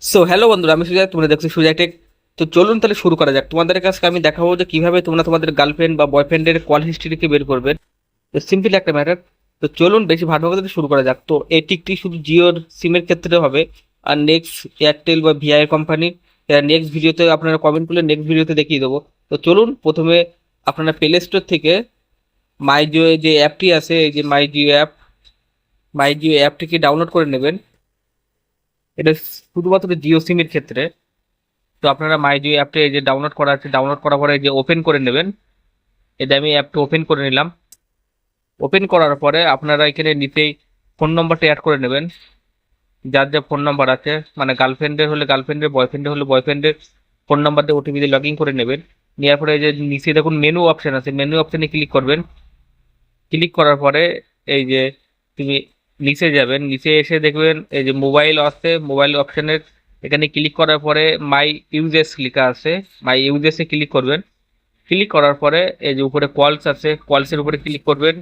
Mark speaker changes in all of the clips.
Speaker 1: So hello বন্ধুরা, আমি সুজয়, তোমরা দেখছো সুজয় টেক। তো চলুন তাহলে শুরু করা যাক। তোমাদের কাছে আমি দেখাবো যে কিভাবে তোমরা তোমাদের গার্লফ্রেন্ড বা বয়ফ্রেন্ডের কল হিস্ট্রিকে বের করবে। তো সিম্পল একটা ম্যাটার। তো চলুন বেশি ভালো কথা শুরু করা যাক। তো এই টিকটি শুধু জিওর সিমের ক্ষেত্রে হবে, আর নেক্সট এয়ারটেল বা ভিআই কোম্পানির নেক্সট ভিডিওতে আপনারা কমেন্ট করলে নেক্সট ভিডিওতে দেখিয়ে দেবো। তো চলুন প্রথমে আপনারা প্লে স্টোর থেকে মাই জিও যে অ্যাপটি আছে, এই যে মাই জিও অ্যাপটিকে ডাউনলোড করে নেবেন। এটা শুধুমাত্র জিও সিমের ক্ষেত্রে। তো আপনারা মাই জিও অ্যাপটা এই যে ডাউনলোড করা আছে, ডাউনলোড করার পরে এই যে ওপেন করে নেবেন। এটা আমি অ্যাপটা ওপেন করে নিলাম। ওপেন করার পরে আপনারা এখানে নিচেই ফোন নম্বরটা অ্যাড করে নেবেন। যার যা ফোন নাম্বার আছে, মানে গার্লফ্রেন্ডের হলে গার্লফ্রেন্ডের, বয়ফ্রেন্ডের হলে বয়ফ্রেন্ডের ফোন নাম্বার দিয়ে ওটিপি দিয়ে লগ ইন করে নেবেন। নেওয়ার পরে এই যে নিচে দেখুন মেনু অপশন আছে, মেনু অপশনে ক্লিক করবেন। ক্লিক করার পরে এই যে তুমি নিচে যাবেন, নিচে এসে দেখবেন এই যে মোবাইল আছে, মোবাইল অপশনের এখানে ক্লিক করার পরে মাই ইউজেস লেখা আছে, মাই ইউজেসে ক্লিক করবেন। ক্লিক করার পরে এই যে উপরে কলস আছে, কলসের উপরে ক্লিক করবেন।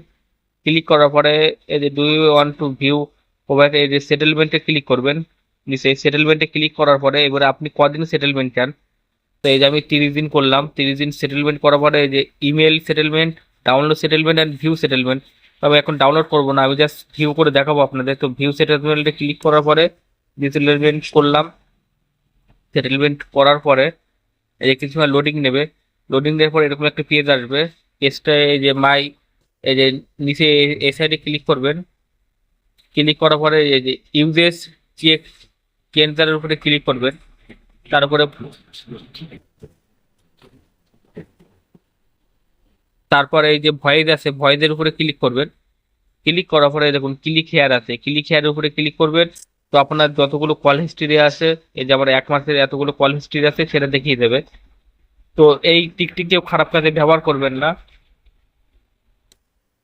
Speaker 1: ক্লিক করার পরে এই যে do you want to view mobile, এই যে সেটেলমেন্টে ক্লিক করবেন। নিচে সেটেলমেন্টে ক্লিক করার পরে এবারে আপনি কদিন সেটেলমেন্ট চান। তো এই যে আমি 30 দিন করলাম। 30 দিন সেটেলমেন্ট করার পরে এই যে email settlement, download settlement and view settlement. তবে এখন ডাউনলোড করবো না, আমি জাস্ট ভিউ করে দেখাবো আপনাদের। তো ভিউ সেটেলমেন্টে ক্লিক করার পরে সেটেলমেন্ট করলাম। সেটেলমেন্ট করার পরে এই যে কিছু সময় লোডিং নেবে। লোডিং দেওয়ার পর এরকম একটা পেজ আসবে। পেজটা এই যে এই যে নিচে এই সাইডে ক্লিক করবেন। ক্লিক করার পরে এই যে ইউজেস চেক কেন্সারের উপরে ক্লিক করবেন। তারপরে তারপরে এই যে ভয়েস আছে, ভয়েসের উপরে ক্লিক করবেন। ক্লিক করার পরে দেখুন ক্লিক হেয়ার আছে, ক্লিক হেয়ারের উপরে ক্লিক করবেন। তো আপনার যতগুলো কল হিস্ট্রি আছে, এই যে আমার 1 মাসের এতগুলো কল হিস্ট্রি আছে সেটা দেখিয়ে দেবে। তো এই টিকটি কেউ খারাপ কাজে ব্যবহার করবেন না।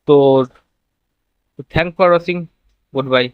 Speaker 1: তো thank for watching, good bye.